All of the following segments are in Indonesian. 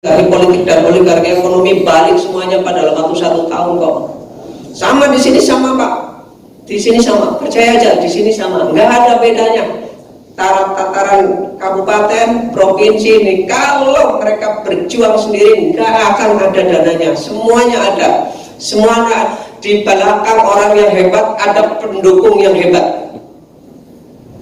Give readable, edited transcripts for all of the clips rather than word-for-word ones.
dari politik dan oligarki ekonomi balik semuanya pada waktu 1 tahun kok. Sama di sini sama Pak, di sini sama, percaya aja di sini sama, nggak ada bedanya. Tataran kabupaten, provinsi ini kalau mereka berjuang sendiri nggak akan ada dananya, semuanya ada, semuanya di belakang orang yang hebat ada pendukung yang hebat.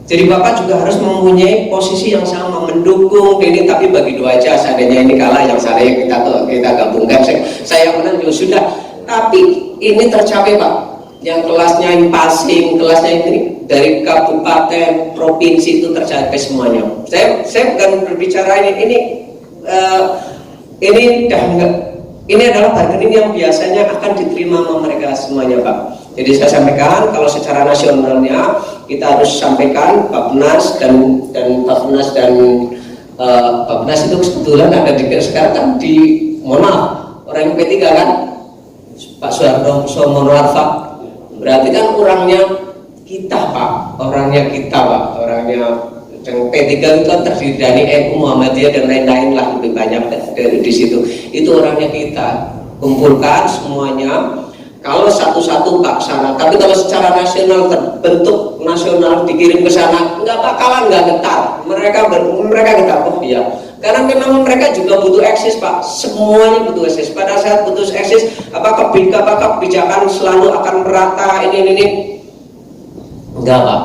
Jadi Bapak juga harus mempunyai posisi yang sama, mendukung ini, tapi bagi dua aja, seandainya ini kalah yang saya kita gabungkan, saya menang juga sudah. Tapi ini tercapai Pak, yang kelasnya yang passing, kelasnya ini dari kabupaten, provinsi itu tercapai semuanya. Saya bukan berbicara ini adalah bargaining yang biasanya akan diterima sama mereka semuanya Pak. Jadi saya sampaikan kalau secara nasionalnya kita harus sampaikan Bappenas dan Bappenas itu kebetulan ada di sekarang kan di, mohon maaf, orang P3 kan Pak Soeharto Monoarfa, berarti kan orangnya kita Pak, orangnya yang P3 itu kan terdiri dari NU, Muhammadiyah dan lain-lain lah, lebih banyak dari di situ. Itu orangnya kita kumpulkan semuanya. Kalau satu-satu Pak sana, tapi kalau secara nasional terbentuk nasional dikirim ke sana, nggak bakalan nggak getar. Mereka getar, oh iya. Karena memang mereka juga butuh eksis Pak, semuanya butuh eksis. Pada saat butuh eksis, apakah kebijakan selalu akan merata ini? Enggak Pak,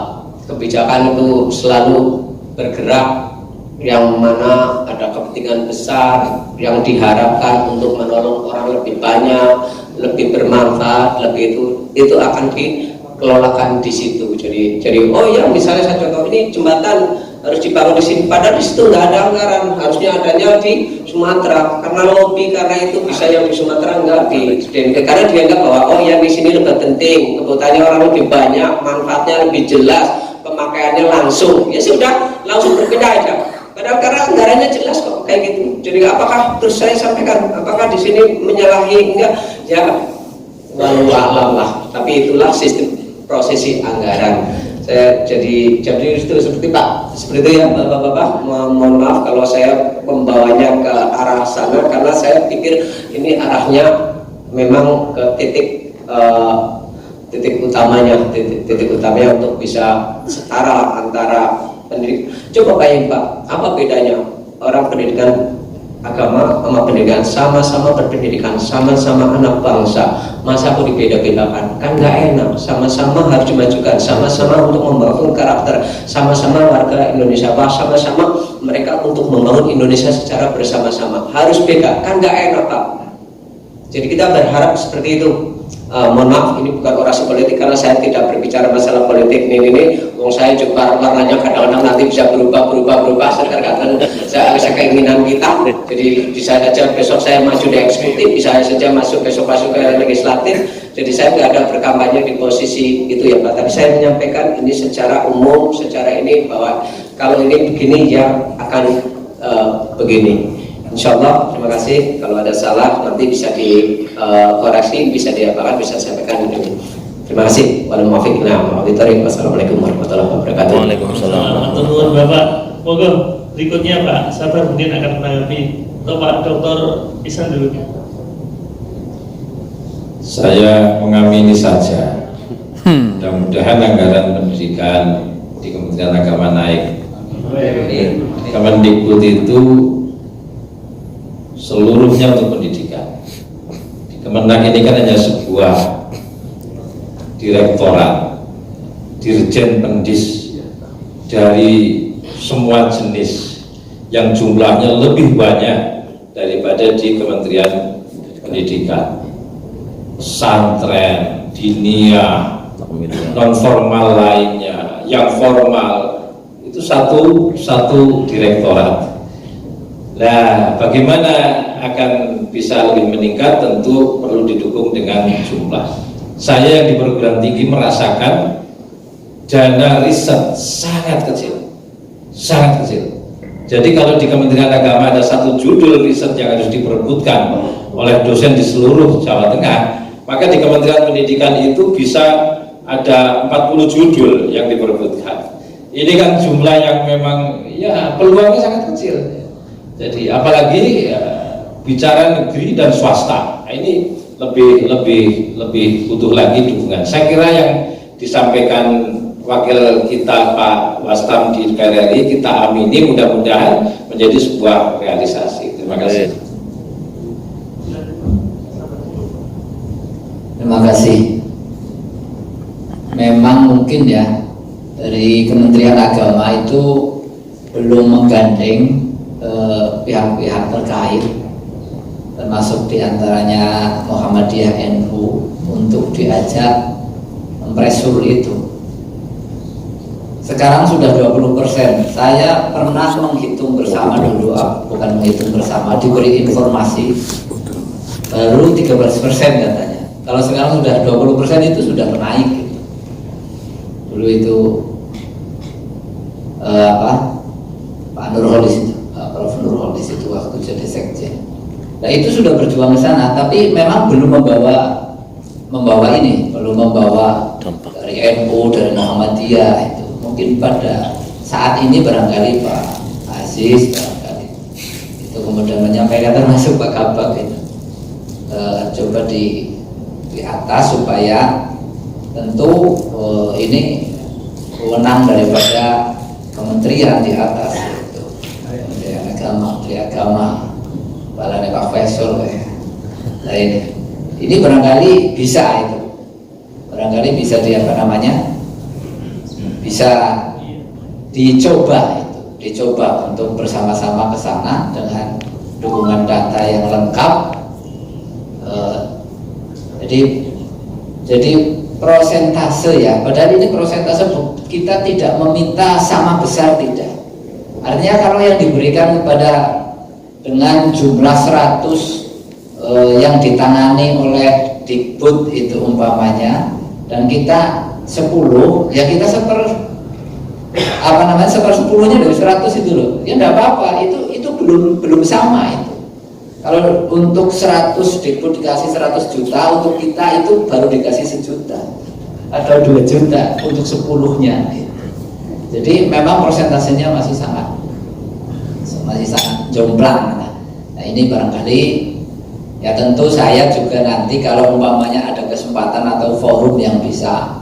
kebijakan itu selalu bergerak yang mana ada kepentingan besar yang diharapkan untuk menolong orang lebih banyak, lebih bermanfaat, lebih itu akan dikelolakan di situ. Jadi oh ya, misalnya saya contoh ini jembatan harus dibangun di sini, padahal di situ nggak ada anggaran, harusnya adanya di Sumatera, karena lobby, karena itu bisa yang di Sumatera nggak karena dianggap bahwa oh yang di sini lebih penting, kebutuhannya orang lebih banyak, manfaatnya lebih jelas, pemakaiannya langsung, ya sudah langsung berpindah aja. Padahal karena anggarannya jelas kok kayak gitu. Jadi apakah terus saya sampaikan apakah di sini menyalahi enggak? Ya walau alam lah. Tapi itulah sistem prosesi anggaran. Saya jadi itu seperti Pak, seperti itu ya Bapak-bapak. Mohon maaf kalau saya membawanya ke arah sana karena saya pikir ini arahnya memang ke titik utamanya untuk bisa setara antara pendidik. Coba bayangin Pak, apa bedanya orang pendidikan agama sama pendidikan, sama-sama berpendidikan, sama-sama anak bangsa, masa aku dibeda-bedakan? Kan nggak enak. Sama-sama harus dimajukan, sama-sama untuk membangun karakter, sama-sama warga Indonesia, sama-sama mereka untuk membangun Indonesia secara bersama-sama. Harus beda, kan nggak enak Pak. Jadi kita berharap seperti itu. Mohon maaf, ini bukan orasi politik karena saya tidak berbicara masalah politik ini. Saya juga warnanya kadang-kadang nanti bisa berubah tergantung keinginan kita. Jadi bisa saja besok saya maju di eksekutif, bisa saja masuk besok ke legislatif. Jadi saya tidak ada berkampanye di posisi itu ya Pak. Tapi saya menyampaikan ini secara umum, secara ini bahwa kalau ini begini ya akan begini. Insya Allah, terima kasih. Kalau ada salah nanti bisa dikoreksi, bisa diapakan, bisa sampaikan ini. Terima kasih. Wassalamualaikum warahmatullahi wabarakatuh. Waalaikumsalam. Turun Bapak, moga berikutnya Pak Sabar mungkin akan menanggapi. Atau Pak Dr. Ihsan dulu. Saya mengamini saja. Mudah-mudahan anggaran pendidikan di Kementerian Agama naik. Kemendikbud itu seluruhnya untuk pendidikan. Kemenang ini kan hanya sebuah direktorat, dirjen pendis dari semua jenis yang jumlahnya lebih banyak daripada di Kementerian Pendidikan. Pesantren, dinia, non formal lainnya, yang formal itu satu direktorat. Nah, bagaimana akan bisa lebih meningkat tentu perlu didukung dengan jumlah. Saya yang di perguruan tinggi merasakan dana riset sangat kecil. Jadi kalau di Kementerian Agama ada satu judul riset yang harus diperebutkan oleh dosen di seluruh Jawa Tengah, maka di Kementerian Pendidikan itu bisa ada 40 judul yang diperebutkan. Ini kan jumlah yang memang ya peluangnya sangat kecil. Jadi apalagi bicara negeri dan swasta. Nah, ini lebih butuh lagi dukungan. Saya kira yang disampaikan wakil kita Pak Wastam di DPR RI kita amini, mudah-mudahan menjadi sebuah realisasi. Terima kasih. Terima kasih. Memang mungkin ya dari Kementerian Agama itu belum menggandeng pihak-pihak terkait, termasuk diantaranya Muhammadiyah NU untuk diajak mempresur itu. Sekarang sudah 20%. Saya pernah menghitung bersama dulu, bukan menghitung bersama, diberi informasi baru 13% katanya. Kalau sekarang sudah 20% itu sudah naik gitu. Dulu itu Pak Nurholis itu, Prof. Nurholis itu waktu jadi sekjen. Nah itu sudah berjuang ke sana, tapi memang belum membawa ini, belum membawa dari NU, dari Muhammadiyah itu. Mungkin pada saat ini barangkali Pak Aziz barangkali itu kemudian menyampaikan, termasuk Pak Kabak itu coba di atas supaya tentu ini wewenang daripada kementerian di atas itu, Kementerian Agama, Menteri Agama, Balai Profesor ya. Nah ini barangkali bisa itu, barangkali bisa bisa dicoba itu, dicoba untuk bersama-sama ke sana dengan dukungan data yang lengkap. Jadi prosentase ya, padahal ini prosentase kita tidak meminta sama besar, tidak. Artinya kalau yang diberikan kepada dengan jumlah 100 yang ditangani oleh Dikbud itu umpamanya, dan kita 10, ya kita seper-10-nya dari 100 itu loh. Ya enggak apa-apa, itu belum sama itu. Kalau untuk 100 Dikbud dikasih 100 juta, untuk kita itu baru dikasih 1 juta atau 2 juta untuk 10-nya gitu. Jadi memang persentasenya masih sangat jomplang. Nah ini barangkali ya tentu saya juga nanti kalau umpamanya ada kesempatan atau forum yang bisa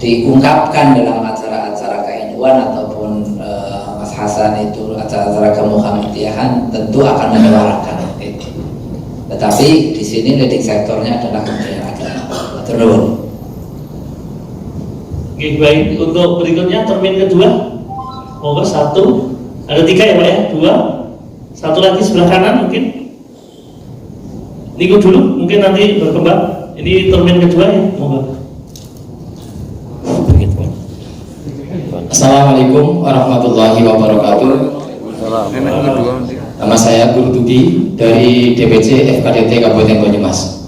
diungkapkan dalam acara-acara ke-NU-an ataupun Mas Hasan itu acara-acara kemuhammadiyahan, tentu akan menyuarakan itu. Tetapi di sini leading sektornya adalah Kementerian Agama. Terus. Oke, baik. Untuk berikutnya termin kedua, monggo 1, ada 3 ya Pak ya, 2, 1 lagi sebelah kanan mungkin. Niku dulu, mungkin nanti berkembang. Ini termin kedua ya, monggo. Assalamualaikum warahmatullahi wabarakatuh. Nama saya Guru Tuti dari DPC FKDT Kabupaten Banyumas.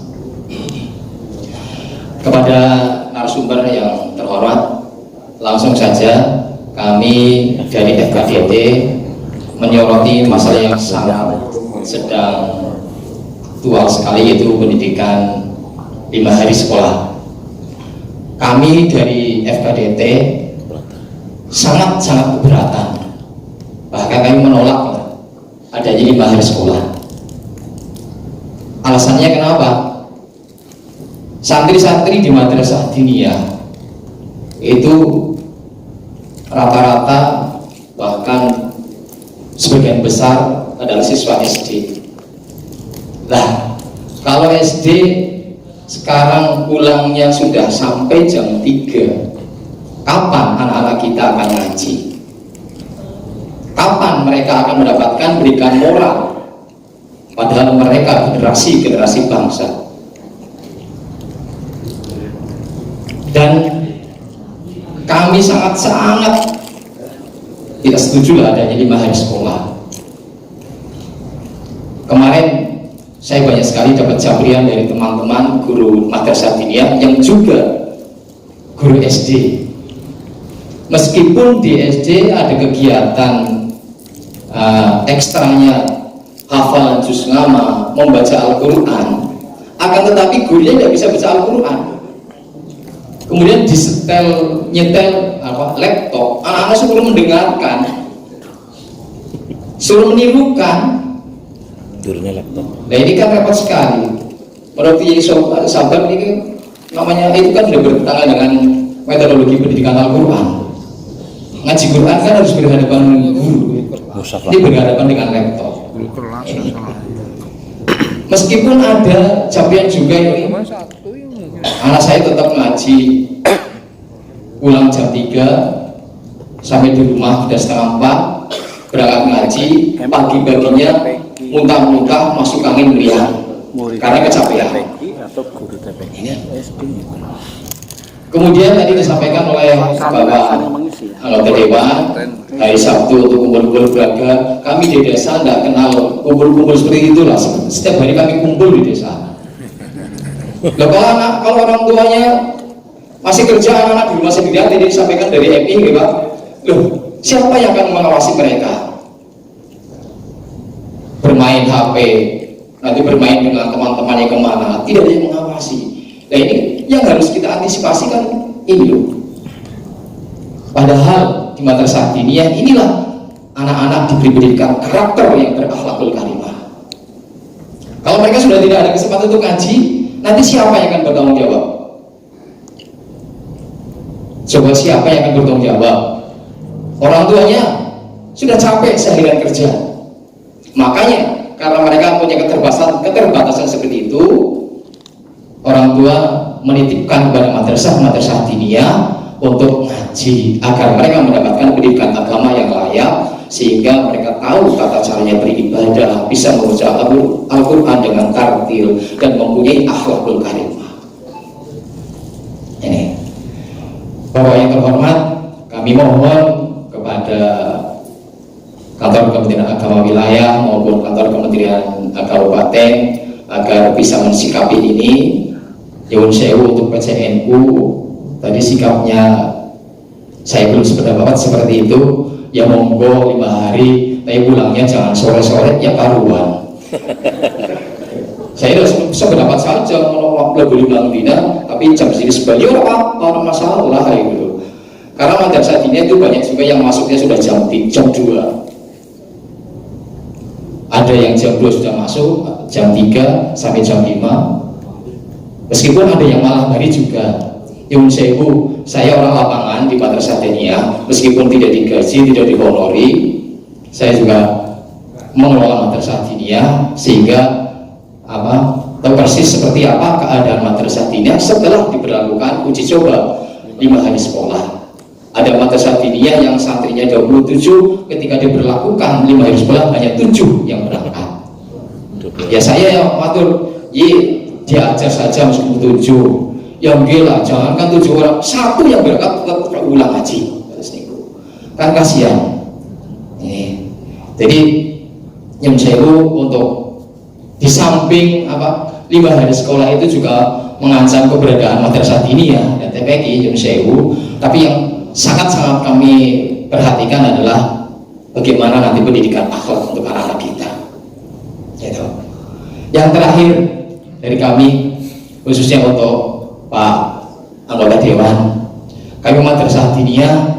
Kepada narasumber yang terhormat, langsung saja kami dari FKDT menyoroti masalah yang sangat sedang aktual sekali, yaitu pendidikan 5 hari sekolah. Kami dari FKDT sangat keberatan, bahkan kami menolak adanya 5 hari sekolah. Alasannya kenapa? Santri-santri di madrasah diniyah itu rata-rata bahkan sebagian besar adalah siswa SD. Nah, kalau SD sekarang pulangnya sudah sampai jam 3, kapan anak-anak kita akan ngaji? Kapan mereka akan mendapatkan pendidikan moral? Padahal mereka generasi bangsa. Dan kami sangat tidak setuju lah adanya 5 hari sekolah. Kemarin saya banyak sekali dapat jabrian dari teman-teman guru madrasah diniyah yang juga guru SD. Meskipun di SD ada kegiatan ekstranya hafalan juz ngama, membaca Al-Quran, akan tetapi gurunya tidak bisa baca Al-Quran. Kemudian nyetel laptop, anak-anak suruh mendengarkan, suruh menirukan. Nah ini kan repot sekali. Menurut sahabat ini namanya itu kan sudah bertentangan dengan metodologi pendidikan Al-Quran. Ngaji Quran kan harus berhadapan dengan guru. Ini berhadapan dengan laptop. Meskipun ada capaian juga ini, anak saya tetap ngaji, pulang jam 3, sampai di rumah sudah setengah 4, berangkat ngaji, pagi-paginya muntah-muntah masuk angin meriang karena kecapean. Kemudian tadi disampaikan oleh Bapak anggota Dewan, hari Sabtu untuk kumpul-kumpul keluarga. Kami di desa tidak kenal kumpul-kumpul seperti itulah. Setiap hari kami kumpul di desa. Loh, kalau orang tuanya masih kerja, anak-anak di rumah sendirian, tadi disampaikan dari MI, Pak. Loh, siapa yang akan mengawasi mereka? Bermain HP, nanti bermain dengan teman-temannya kemana? Tidak ada yang mengawasi. Nah ini yang harus kita antisipasi kan ini loh. Padahal di madrasah diniyah inilah anak-anak diberi pendidikan karakter yang berakhlakul karimah. Kalau mereka sudah tidak ada kesempatan untuk ngaji, nanti siapa yang akan bertanggung jawab? Coba siapa yang akan bertanggung jawab? Orang tuanya sudah capek seharian kerja. Makanya karena mereka punya keterbatasan seperti itu, orang tua menitipkan kepada madrasah diniyah untuk ngaji agar mereka mendapatkan pendidikan agama yang layak, sehingga mereka tahu tata caranya beribadah, bisa membaca Al-Quran dengan tartil dan mempunyai akhlakul karimah. Ini Bapak yang terhormat, kami mohon kepada kantor Kementerian Agama wilayah maupun kantor Kementerian Kabupaten agar bisa mensikapi ini. Nyuwun sewu untuk PCNU, tadi sikapnya saya belum sependapat seperti itu. Ya monggo 5 hari, tapi pulangnya jangan sore-sore ya karuan. Saya sudah sependapat saja kalau lebih bilang dina, tapi jam sini sebenarnya apa masalah gitu. Karena madrasah diniyah itu banyak juga yang masuknya sudah jam 2. Ada yang jam 2 sudah masuk, jam 3 sampai jam 5. Meskipun ada yang malam hari juga. Nyuwun sewu, saya orang lapangan di madrasah diniyah, meskipun tidak digaji, tidak dihonori, saya juga mengelola madrasah diniyah, sehingga tahu persis seperti apa keadaan madrasah diniyah setelah diberlakukan uji coba 5 hari sekolah. Ada madrasah diniyah yang santrinya 27, ketika diberlakukan 5 hari sekolah hanya 7 yang berangkat. Ya saya yang matur, diajar saja meskipun 7. Ya gila, jangankan 7 orang, 1 yang berangkat tetap ulang ngaji. Kan kasihan. Jadi yang sewu untuk di samping 5 hari sekolah itu juga mengancam keberadaan madrasah diniyah dan TPQ yang sewu, tapi yang sangat-sangat kami perhatikan adalah bagaimana nanti pendidikan akhlak untuk anak-anak kita. Gitu. Yang terakhir dari kami, khususnya untuk Pak anggota Dewan, kami madrasah diniyah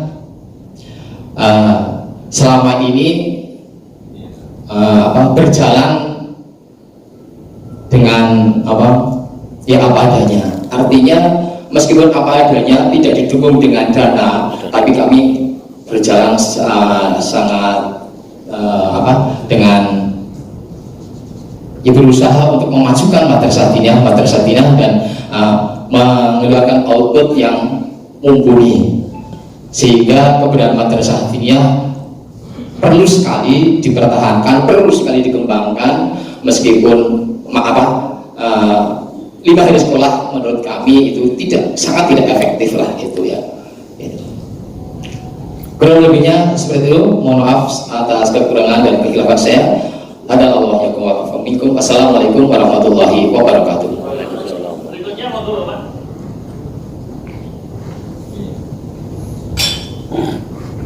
selama ini berjalan dengan apa adanya. Artinya meskipun apa adanya tidak didukung dengan dana, tapi kami berjalan sangat dengan berusaha untuk memajukan madrasah diniyah dan mengeluarkan output yang mumpuni, sehingga keberadaan madrasah diniyah perlu sekali dipertahankan, perlu sekali dikembangkan. Meskipun 5 hari sekolah menurut kami itu sangat tidak efektif lah gitu ya. Kurang lebihnya seperti itu. Mohon maaf atas kekurangan dan kekhilafan saya. Assalamualaikum warahmatullahi wabarakatuh. Berikutnya mau Bapak.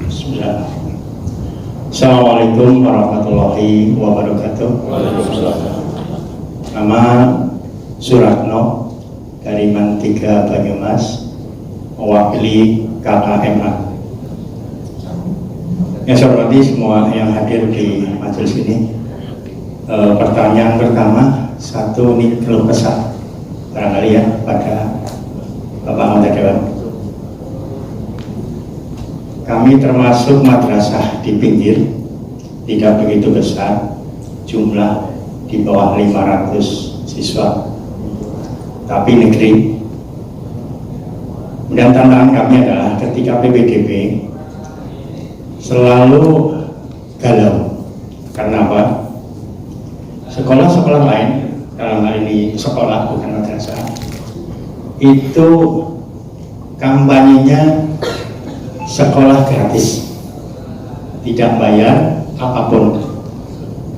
Bismillah. Assalamualaikum warahmatullahi wabarakatuh. Nama Suratno dari Mantiga Banyumas, mewakili KKMA. Yang saya hormati semua yang hadir di majelis ini. Pertanyaan pertama, satu ini keluh kesah barangkali ya pada Bapak Anggota Dewan. Kami termasuk madrasah di pinggir, tidak begitu besar, jumlah di bawah 500 siswa, tapi negeri. Dan tantangan kami adalah ketika PPDB selalu galau. Karena apa? Sekolah-sekolah lain, dalam hal ini sekolah bukan madrasah, itu kampanyenya sekolah gratis, tidak bayar apapun.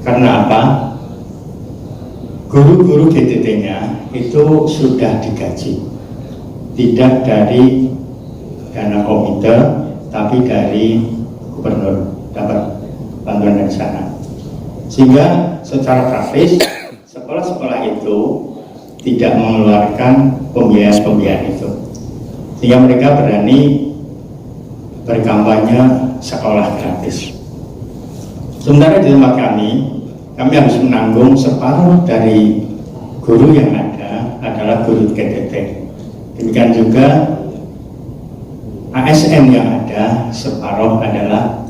Karena apa? Guru-guru GTT-nya itu sudah digaji, tidak dari dana komite, tapi dari gubernur, dapat bantuan dari sana. Sehingga secara praktis sekolah-sekolah itu tidak mengeluarkan pembiayaan itu, sehingga mereka berani berkampanye sekolah gratis. Sementara di tempat kami harus menanggung separuh dari guru yang ada adalah guru GTT. Demikian juga ASN yang ada separuh adalah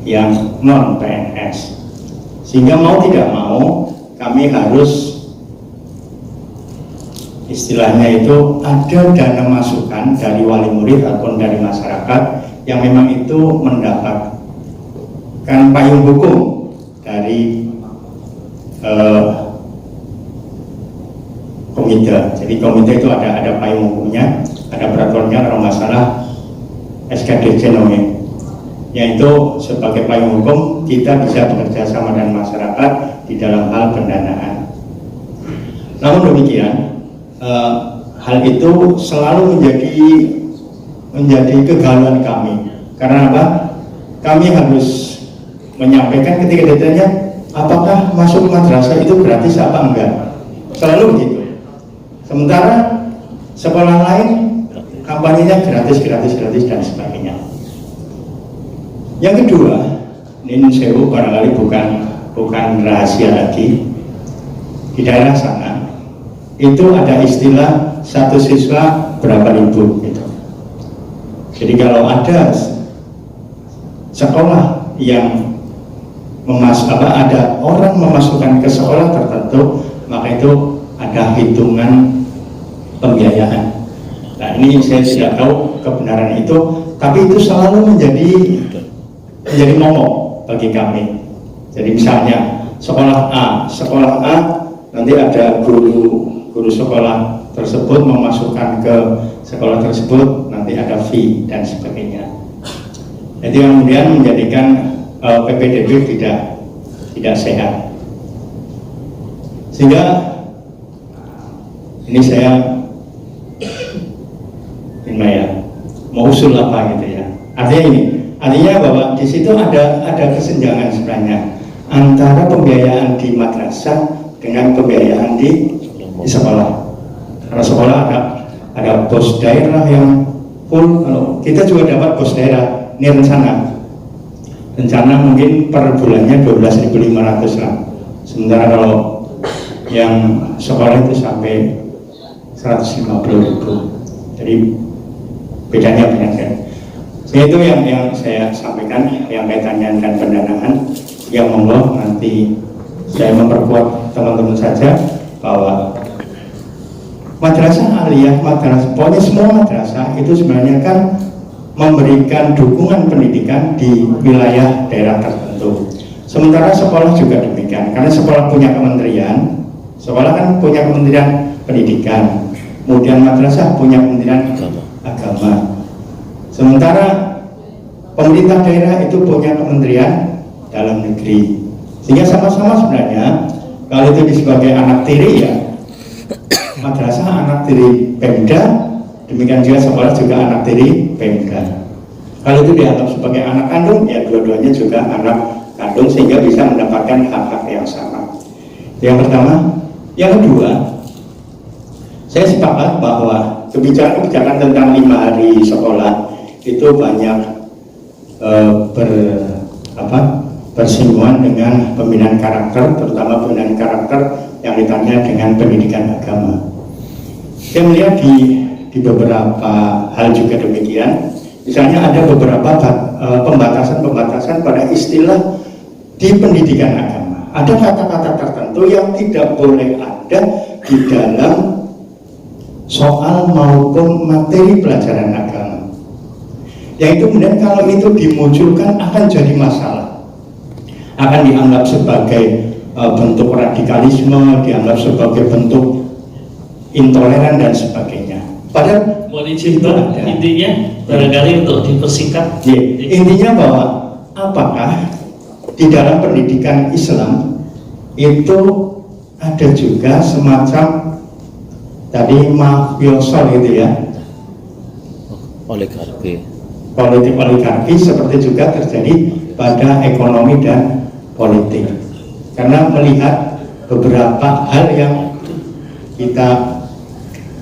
yang non PNS. Sehingga mau tidak mau kami harus istilahnya itu ada dana masukan dari wali murid ataupun dari masyarakat yang memang itu mendapatkan payung hukum dari komite. Jadi komite itu ada payung hukumnya, ada peraturannya kalau masalah SKDC namanya, yaitu sebagai payung hukum kita bisa bekerja sama dengan masyarakat di dalam hal pendanaan. Namun demikian, hal itu selalu menjadi kegalauan kami. Karena apa? Kami harus menyampaikan ketika ditanya apakah masuk madrasah itu gratis apa enggak. Selalu begitu. Sementara sekolah lain kampanyenya gratis dan sebagainya. Yang kedua, ini sewu barangkali bukan rahasia lagi. Di daerah sana itu ada istilah satu siswa berapa ribu gitu. Jadi kalau ada sekolah yang ada orang memasukkan ke sekolah tertentu, maka itu ada hitungan pembiayaan. Nah ini saya tidak tahu kebenaran itu, tapi itu selalu menjadi momok bagi kami. Jadi misalnya sekolah A nanti ada guru sekolah tersebut memasukkan ke sekolah tersebut, nanti ada fee dan sebagainya. Itu yang kemudian menjadikan PPDB tidak sehat. Sehingga ini saya mau usul apa gitu ya. Artinya bahwa di situ ada kesenjangan sebenarnya antara pembiayaan di madrasah dengan pembiayaan di sekolah. Kalau sekolah ada bos daerah yang full, kalau kita juga dapat bos daerah. Ini rencana mungkin per bulannya 12.500 lah. Sementara kalau yang sekolah itu sampai 150.000. Jadi bedanya banyak kan. Itu yang saya sampaikan yang kaitannya dengan pendanaan. Yang monggo nanti saya memperkuat teman-teman saja bahwa madrasah aliyah, pokoknya semua madrasah itu sebenarnya kan memberikan dukungan pendidikan di wilayah daerah tertentu. Sementara sekolah juga demikian, karena sekolah punya kementerian, sekolah kan punya kementerian pendidikan, kemudian madrasah punya kementerian agama. Sementara pemerintah daerah itu punya kementerian dalam negeri. Sehingga sama-sama sebenarnya kalau itu sebagai anak tiri ya madrasah anak tiri Pemda, demikian juga sekolah juga anak tiri Pemda. Kalau itu dianggap sebagai anak kandung, ya dua-duanya juga anak kandung sehingga bisa mendapatkan hak-hak yang sama. Yang pertama. Yang kedua, saya sepakat bahwa kebijakan tentang 5 hari sekolah itu banyak bersinggungan dengan pembinaan karakter, terutama pembinaan karakter yang ditanya dengan pendidikan agama. Saya melihat di beberapa hal juga demikian. Misalnya ada beberapa pembatasan-pembatasan pada istilah di pendidikan agama. Ada kata-kata tertentu yang tidak boleh ada di dalam soal maupun materi pelajaran agama. Yang itu kemudian kalau itu dimunculkan akan jadi masalah. Akan dianggap sebagai bentuk radikalisme, dianggap sebagai bentuk intoleran dan sebagainya. Padahal mohon izin Pak, intinya barangkali untuk dipersingkat. Intinya bahwa apakah di dalam pendidikan Islam itu ada juga semacam tadi mafiosol gitu ya, Oligarki. politik oligarki seperti juga terjadi pada ekonomi dan politik. Karena melihat beberapa hal yang kita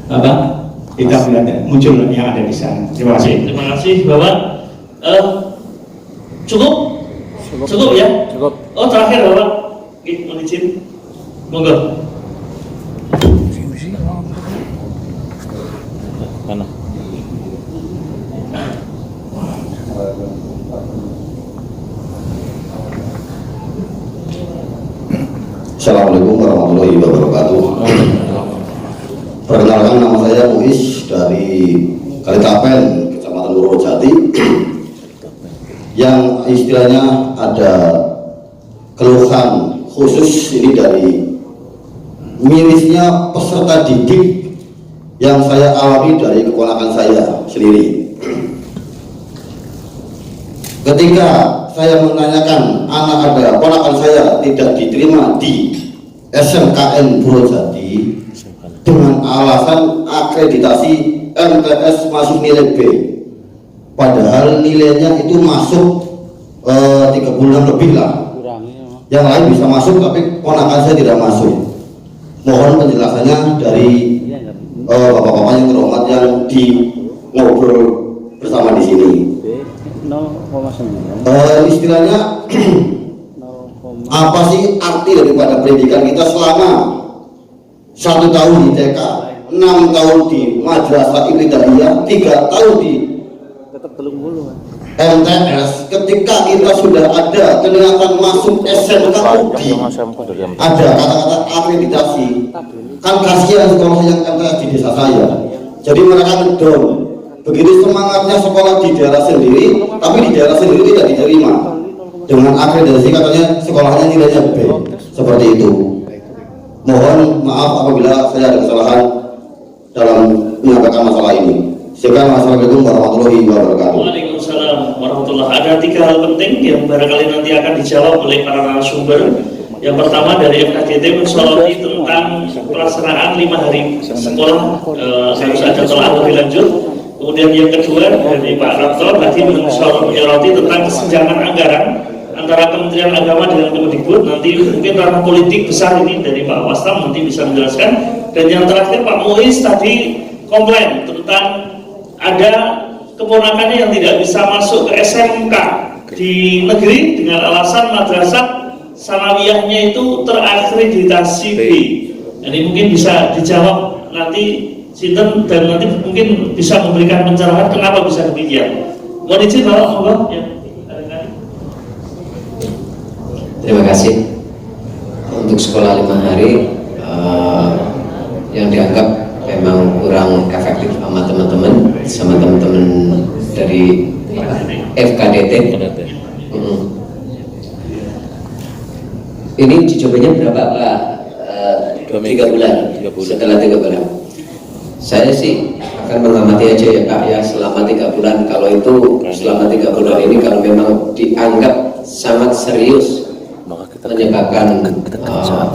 melihat muncul yang ada di sana. Terima kasih. Terima kasih Bapak. Cukup ya? Cukup. Oh terakhir Bapak, mohon izin, monggo. Mana? Assalamualaikum warahmatullahi wabarakatuh. Perkenalkan, nama saya Muiz dari Kalitapen, Kecamatan Purwojati, yang istilahnya ada keluhan khusus ini dari mirisnya peserta didik yang saya alami dari keponakan saya sendiri. Ketika saya menanyakan anak ada ponakan saya tidak diterima di SMKN Purwojati dengan alasan akreditasi MTS masih nilai B, padahal nilainya itu masuk 36 lebih lah, yang lain bisa masuk tapi ponakan saya tidak masuk. Mohon penjelasannya dari bapak-bapak yang terhormat yang di ngobrol bersama di sini. Istilahnya apa sih arti daripada pendidikan kita selama 1 tahun di TK, 6 tahun di Madrasah Ibtidaiyah, 3 tahun di MTS. Ketika kita sudah ada kelihatan masuk SMK UDI, ada kata-kata akreditasi, kan kasihan sekolah yang MTS di desa saya, jadi mereka ngedon. Begitu semangatnya sekolah di daerah sendiri, tapi di daerah sendiri tidak diterima dengan akreditasi, katanya sekolahnya nilainya B. Seperti itu. Mohon maaf apabila saya ada kesalahan dalam menyampaikan masalah ini. Sekian, wassalamualaikum warahmatullahi wabarakatuh. Waalaikumsalam warahmatullahi wabarakatuh. Ada 3 hal penting yang barangkali nanti akan dijawab oleh para narasumber. Yang pertama dari FKDT mensoroti tentang pelaksanaan 5 hari sekolah harus ada telah lebih lanjut. Kemudian yang kedua dari Pak Raptor tadi menyoroti tentang kesenjangan anggaran antara Kementerian Agama dengan Kemendikbud. Nanti mungkin ranah politik besar ini dari Pak Wastam nanti bisa menjelaskan. Dan yang terakhir Pak Muiz tadi komplain tentang ada keponakannya yang tidak bisa masuk ke SMK di negeri dengan alasan madrasah sanawiyahnya itu terakreditasi B. Jadi mungkin bisa dijawab nanti Sinten, dan nanti mungkin bisa memberikan pencerahan kenapa bisa demikian. Mohon izin Bapak, monggo ya. Terima kasih. Untuk sekolah 5 hari yang dianggap memang kurang efektif sama teman-teman dari FKDT. Ini uji cobanya berapa Pak? 3 bulan. Setelah 3 bulan. Saya sih akan mengamati aja ya Kak ya selama 3 bulan. Kalau itu selama 3 bulan ini kalau memang dianggap sangat serius menyebabkan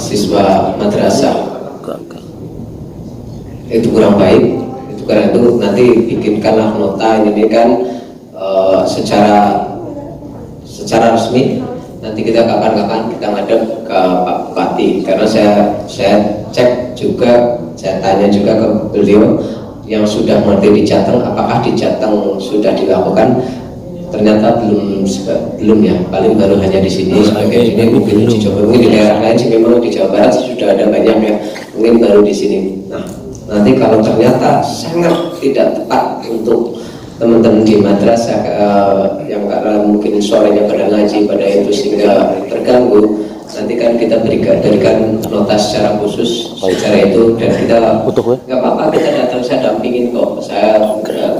siswa madrasah itu kurang baik, itu karena itu nanti bikinkanlah nota ini kan secara resmi. Nanti kita kapan-kapan kita ngadep ke Pak Bupati, karena saya cek juga, saya tanya juga ke beliau yang sudah mengerti di Jateng, apakah di Jateng sudah dilakukan ternyata belum ya, paling baru hanya di sini sebagai ini mungkin uji coba, mungkin di daerah lain sih memang di Jawa Barat sudah ada banyak ya, mungkin baru di sini. Nah nanti kalau ternyata sangat tidak tepat untuk teman-teman di madrasah yang karena mungkin sorenya pada ngaji pada itu sehingga terganggu, nanti kan kita berikan nota secara khusus secara itu, dan kita nggak apa-apa, kita datang, saya dampingin kok, saya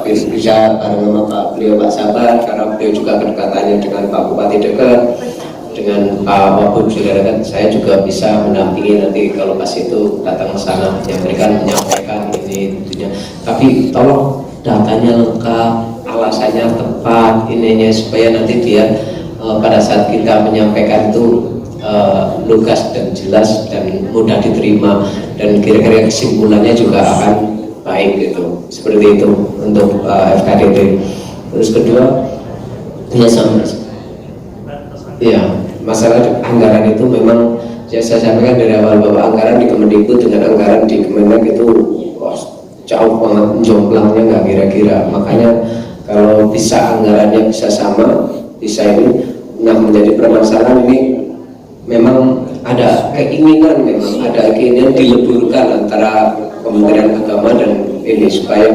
bisa bareng sama Pak Sabar karena beliau juga kedekatannya dengan Pak Bupati dekat, dengan Pak Wabud juga dekat, saya juga bisa mendampingi nanti kalau pas itu datang ke sana yang berikan menyampaikan ini tentunya, tapi tolong datanya lengkap, alasannya tepat, ininya supaya nanti dia pada saat kita menyampaikan itu lugas dan jelas dan mudah diterima, dan kira-kira kesimpulannya juga akan baik gitu, seperti itu untuk FKDT. Terus kedua ya sama ya, masalah anggaran itu memang ya saya sampaikan dari awal bahwa anggaran di Kemendikbud dengan anggaran di Kemenag itu jauh banget jomblangnya, nggak kira-kira, makanya kalau bisa anggarannya bisa sama, bisa ini, nah menjadi permasalahan ini memang ada keinginan dileburkan antara Kementerian Agama dan ini supaya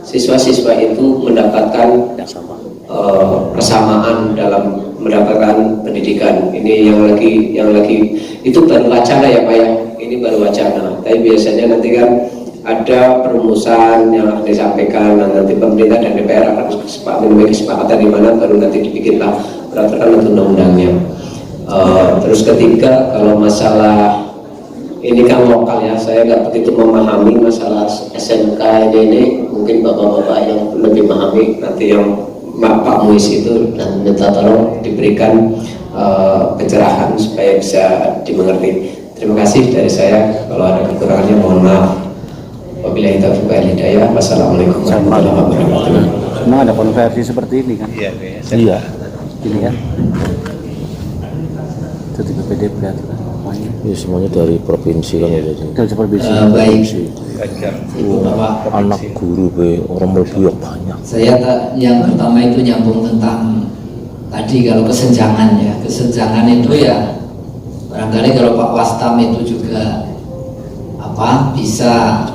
siswa-siswa itu mendapatkan persamaan dalam mendapatkan pendidikan. Ini yang lagi itu baru wacana ya Pak ya, ini baru wacana, tapi biasanya nanti kan ada perumusan yang akan disampaikan, dan nanti pemerintah dan DPR akan memiliki kesepakatan di mana baru nanti dibikinlah peraturan untuk undang-undangnya. Terus ketiga, kalau masalah ini kan lokal ya, saya nggak begitu memahami masalah SMK ini, mungkin bapak-bapak yang lebih memahami, nanti yang Pak Muis itu, dan minta tolong diberikan pencerahan supaya bisa dimengerti. Terima kasih dari saya, kalau ada kekurangannya mohon maaf. Wabillahi taufiq wal hidayah. Wassalamualaikum warahmatullahi wabarakatuh. Memang ada konversi seperti ini kan? Iya. Ini kan? Itu di BPDB aturan. Ya semuanya dari provinsi kan ya. Dari provinsi. Baik. Anak guru be orang lebih banyak. Saya yang pertama itu nyambung tentang tadi kalau kesenjangan ya, kesenjangan itu ya barangkali kalau Pak Wastam itu juga bisa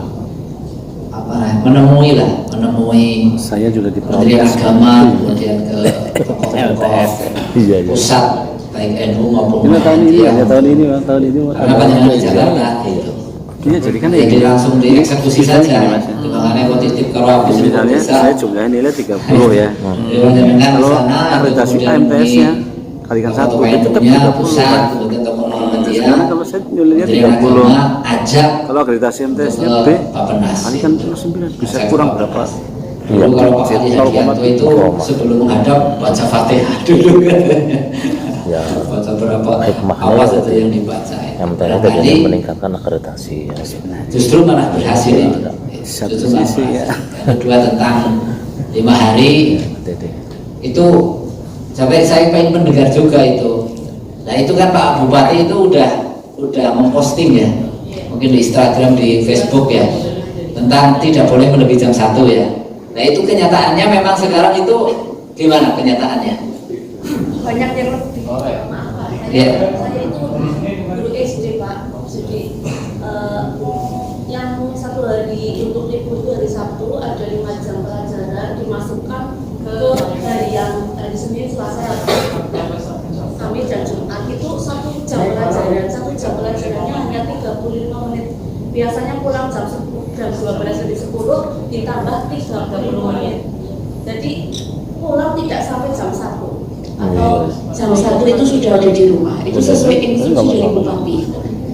menemui saya juga di Kementerian Agama, kemudian ke tokoh-tokoh pusat baik NU maupun tahun ini karena banyak di Jakarta gitu. Jadi kan jadi langsung dieksekusi saja. Makanya kok titip kalau habis misalnya saya jumlahnya nilai 30 ya. Kalau akreditasi AMTS-nya kalikan 1 itu tetap 30. Sekarang kalau saya nilainya 30, kalau akreditasi MTS-nya B kalikan 9, bisa kurang berapa? Dulu kalau Pak Haji Hadianto itu sebelum menghadap baca Fatihah dulu katanya. Ya, baca berapa awas itu yang dibaca. MTS itu meningkatkan akreditasi. Justru malah berhasil itu. Justru ya. Yang kedua tentang 5 hari itu sampai saya pengen mendengar juga itu. Nah itu kan Pak Bupati itu udah memposting ya, mungkin di Instagram, di Facebook ya, tentang tidak boleh melebihi jam 1 ya. Nah itu kenyataannya memang sekarang itu gimana kenyataannya? Banyak yang lebih. Ya. Saya itu guru SD Pak, jadi yang 1 hari untuk libur itu hari Sabtu ada 5 jam pelajaran dimasukkan ke hari yang hari Senin, Selasa, Kamis dan Jumat itu 1 jam pelajaran, 1 jam pelajarannya hanya 35 menit. Biasanya pulang jam 12 lebih 10 ditambah 30 menit. Jadi pulang tidak sampai jam 1 atau jam 1 itu sudah ada di rumah. Itu sesuai instruksi dari Bupati.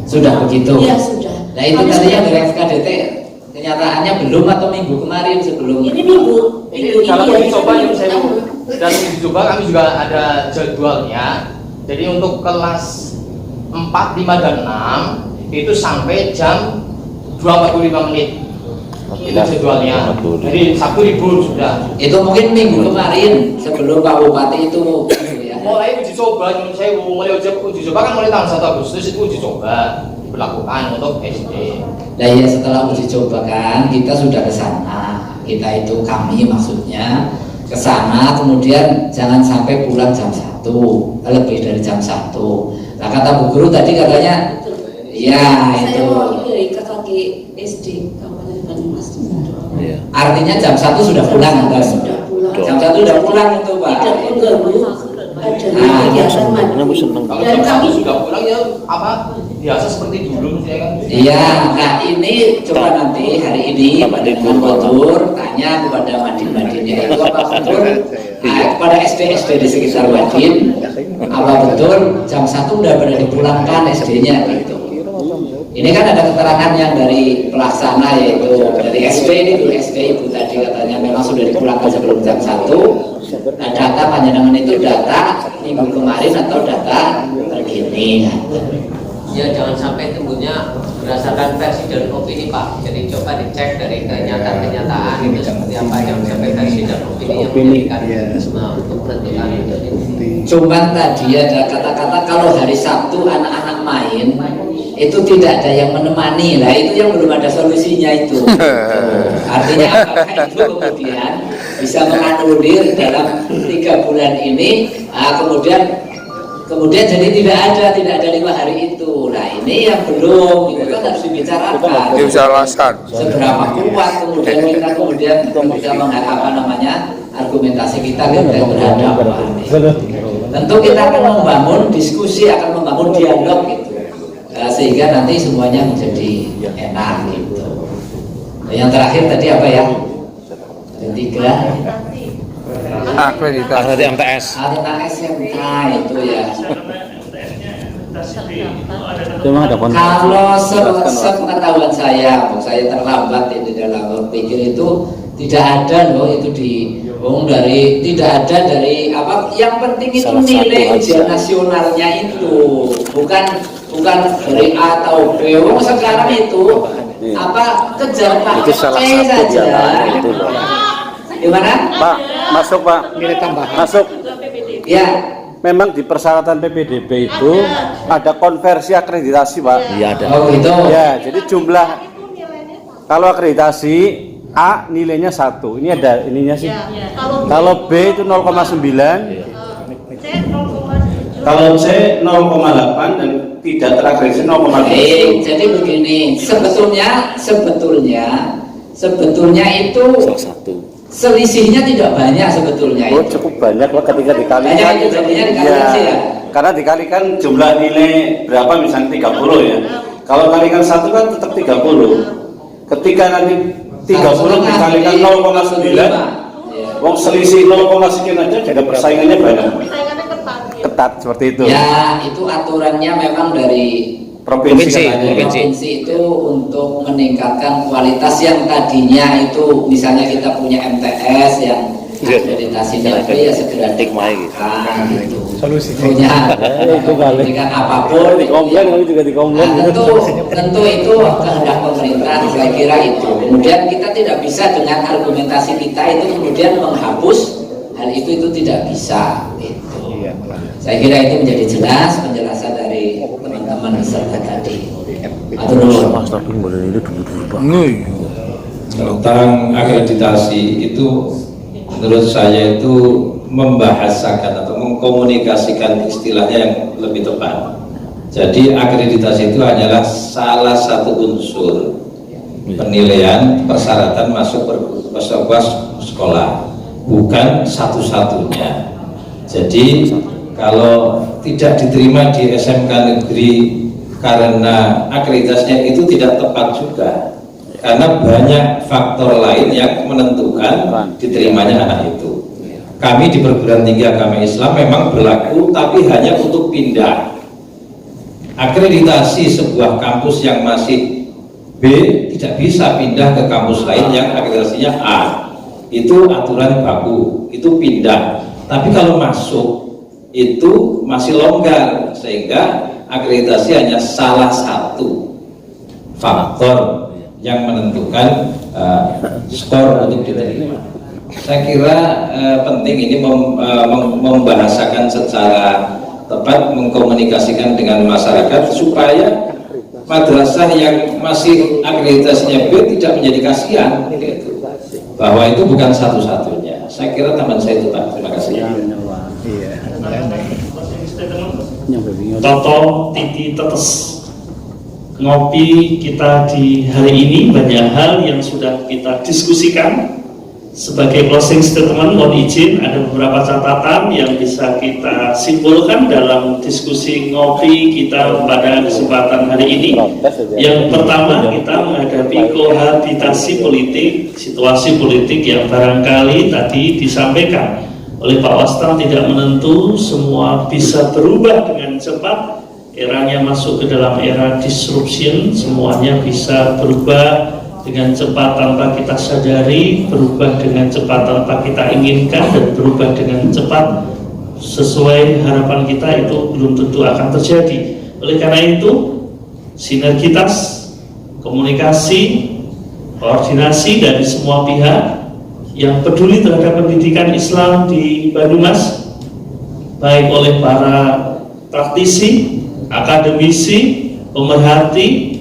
Sudah begitu? Iya sudah. Nah itu tadi yang dari FKDT kenyataannya belum atau minggu kemarin sebelum? Ini minggu ini kalau ya, uji coba yang saya dan uji coba kami juga ada jadwalnya. Jadi untuk kelas 4, 5 dan 6 itu sampai jam 2.45 menit. Itu jadwalnya. Jadi Sabtu libur sudah. Itu mungkin minggu kemarin sebelum Pak Bupati itu ya. Mulai uji coba, saya mulai uji coba kan mulai tanggal 1 Agustus itu uji coba diberlakukan untuk SD. Nah ya setelah uji coba kan kita sudah ke sana. Kita itu kami maksudnya ke sana, kemudian jangan sampai pulang jam 1, lebih dari jam 1. Nah, kata Bu Guru tadi katanya, ya Saya itu. mau dari KKG SD Kabupaten Banyumas. Artinya jam 1 sudah pulang, kan? Sudah pulang. Jam 1 sudah pulang itu, Pak. Tidak mengganggu. Ada kegiatan mandi. Kalau Dan jam kami 1 sudah pulang ya apa biasa seperti dulu ya kan? Iya, nah ini coba nanti hari ini Pak Gubernur tanya kepada Madin-Madinnya itu apa betul kepada SD-SD di sekitar Madin, apa betul jam 1 udah pada dipulangkan SD-nya gitu. Ini kan ada keterangan yang dari pelaksana yaitu dari SD ini dulu SD Ibu tadi katanya memang sudah dipulangkan sebelum jam 1. Nah, data panjenengan itu data minggu kemarin atau data terkini. Ya jangan sampai timbulnya berdasarkan versi dan opini Pak. Jadi coba dicek dari kenyataan itu seperti apa, yang sampai versi dan opini yang memberikan untuk menentukan ini. Cuman tadi ada kata-kata kalau hari Sabtu anak-anak main itu tidak ada yang menemani. Nah itu yang belum ada solusinya itu. Artinya apakah itu kemudian bisa menganulir dalam 3 bulan ini, kemudian jadi tidak ada 5 hari itu. Nah ini yang belum, itu kan harus dibicarakan. Seberapa kuat kemudian kita bisa argumentasi kita berhadapan. Tentu kita akan membangun diskusi, akan membangun dialog gitu, sehingga nanti semuanya menjadi enak gitu. Yang terakhir tadi apa ya? Ketiga. Akreditasi MTS. Tentang SMK itu ya. Kalau sepengetahuan saya terlambat ini dalam berpikir itu tidak ada loh itu tidak ada dari apa. Yang penting itu nilai ujian nasionalnya itu bukan dari A atau B. Sekarang itu apa kejar Pak C saja. Gimana? Pak, masuk Pak. Nilai tambah. Masuk. Ya. Memang di persyaratan PPDB itu ada konversi akreditasi Pak. Iya ada. Oh gitu. Ya, jadi jumlah kalau akreditasi A nilainya 1. Ini ada ininya sih. Kalau B itu 0,9. Kalau C 0,8 dan tidak terakreditasi 0,7. Jadi begini, sebetulnya itu selisihnya tidak banyak sebetulnya. Oh, cukup banyak lah ketika dikalikan. Ya. Karena dikalikan jumlah nilai berapa misalnya 30 ya. Kalau kalikan 1 kan tetap 30. Ketika nanti 30 dikalikan 0,9, wong selisih 0, sekian aja jadi persaingannya banyak. Ketat seperti itu. Ya, itu aturannya memang dari provinsi itu untuk meningkatkan kualitas yang tadinya itu misalnya kita punya MTS yang akreditasinya itu ya segera dikembangkan gitu. Solusinya dengan apapun tentu itu kehendak pemerintah, saya kira itu. Kemudian kita tidak bisa dengan argumentasi kita itu kemudian menghapus hal itu tidak bisa gitu. Saya kira itu menjadi jelas penjelasan dari teman-teman peserta tadi. Tentang akreditasi itu menurut saya itu membahasakan atau mengkomunikasikan istilahnya yang lebih tepat. Jadi akreditasi itu hanyalah salah satu unsur penilaian persyaratan masuk sebuah sekolah, bukan satu-satunya. Jadi kalau tidak diterima di SMK negeri karena akreditasinya itu tidak tepat juga, karena banyak faktor lain yang menentukan diterimanya anak itu. Kami di perguruan tinggi agama Islam memang berlaku, tapi hanya untuk pindah. Akreditasi sebuah kampus yang masih B tidak bisa pindah ke kampus lain yang akreditasinya A. Itu aturan baku, itu pindah. Tapi kalau masuk itu masih longgar, sehingga akreditasi hanya salah satu faktor yang menentukan skor untuk diterima. Saya kira penting ini membahasakan secara tepat, mengkomunikasikan dengan masyarakat supaya madrasah yang masih akreditasinya B tidak menjadi kasihan gitu, bahwa itu bukan satu-satunya. saya kira tambahan saya itu Pak. Terima kasih. Toto Titi Tetes. Ngopi kita di hari ini banyak hal yang sudah kita diskusikan. Sebagai closing statement, mohon izin ada beberapa catatan yang bisa kita simpulkan dalam diskusi ngopi kita pada kesempatan hari ini. Yang pertama, kita menghadapi kohabitasi politik, situasi politik yang barangkali tadi disampaikan oleh Pak Wastam tidak menentu, semua bisa berubah dengan cepat. Eranya masuk ke dalam era disruption, semuanya bisa berubah dengan cepat tanpa kita sadari, berubah dengan cepat tanpa kita inginkan, dan berubah dengan cepat sesuai harapan kita itu belum tentu akan terjadi. Oleh karena itu, sinergitas, komunikasi, koordinasi dari semua pihak yang peduli terhadap pendidikan Islam di Banyumas, baik oleh para praktisi, akademisi, pemerhati,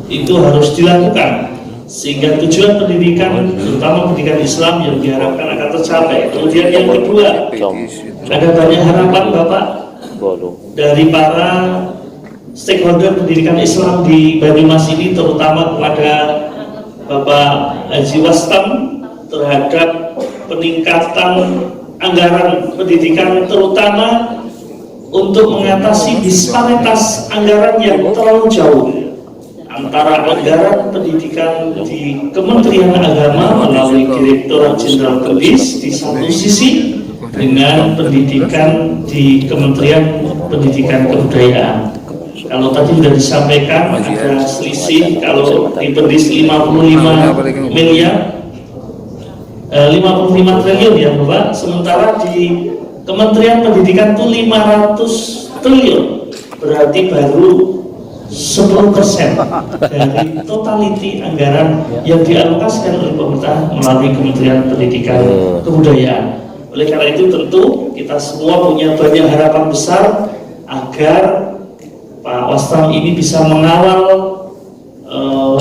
itu harus dilakukan sehingga tujuan pendidikan, terutama pendidikan Islam yang diharapkan akan tercapai. Kemudian yang kedua, ada banyak harapan Bapak dari para stakeholder pendidikan Islam di Banyumas ini, terutama kepada Bapak Haji Wastam terhadap peningkatan anggaran pendidikan, terutama untuk mengatasi disparitas anggaran yang terlalu jauh antara anggaran pendidikan di Kementerian Agama melalui Direktorat Jenderal Kedis di satu sisi dengan pendidikan di Kementerian Pendidikan Kebudayaan. Kalau tadi sudah disampaikan ada selisih, kalau di Kedis 55 triliun ya Bapak, sementara di Kementerian Pendidikan itu 500 triliun, berarti baru 10% dari totaliti anggaran yang dialokasikan oleh pemerintah melalui Kementerian Pendidikan Kebudayaan. Oleh karena itu tentu kita semua punya banyak harapan besar agar Pak Wastam ini bisa mengawal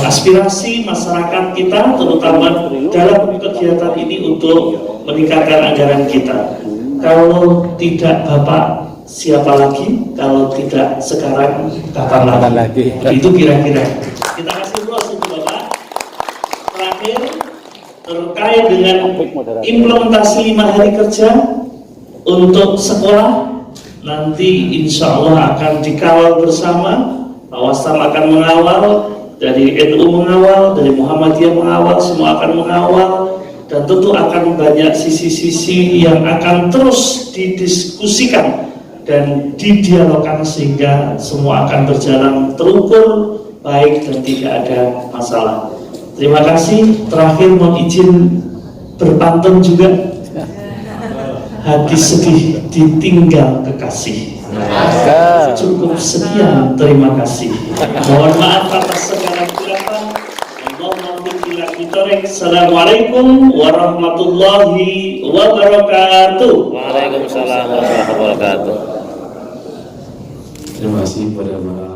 aspirasi masyarakat kita, terutama dalam kegiatan ini untuk meningkatkan anggaran kita. Kalau tidak Bapak, siapa lagi? Kalau tidak sekarang, kapan lagi? Itu kira-kira. Kita kasih proses Bapak. Terakhir, terkait dengan implementasi 5 hari kerja untuk sekolah, nanti insya Allah akan dikawal bersama. Pak Wastam akan mengawal, dari NU mengawal, dari Muhammadiyah mengawal, semua akan mengawal. Dan tentu akan banyak sisi-sisi yang akan terus didiskusikan dan didialogkan sehingga semua akan berjalan terukur, baik dan tidak ada masalah. Terima kasih. Terakhir mohon izin berpantun juga. Hati sedih ditinggal kekasih. Cukup sekian, terima kasih. Mohon maaf atas segala kekurangan. Assalamualaikum warahmatullahi wabarakatuh. Waalaikumsalam warahmatullahi wabarakatuh. Terima kasih kepada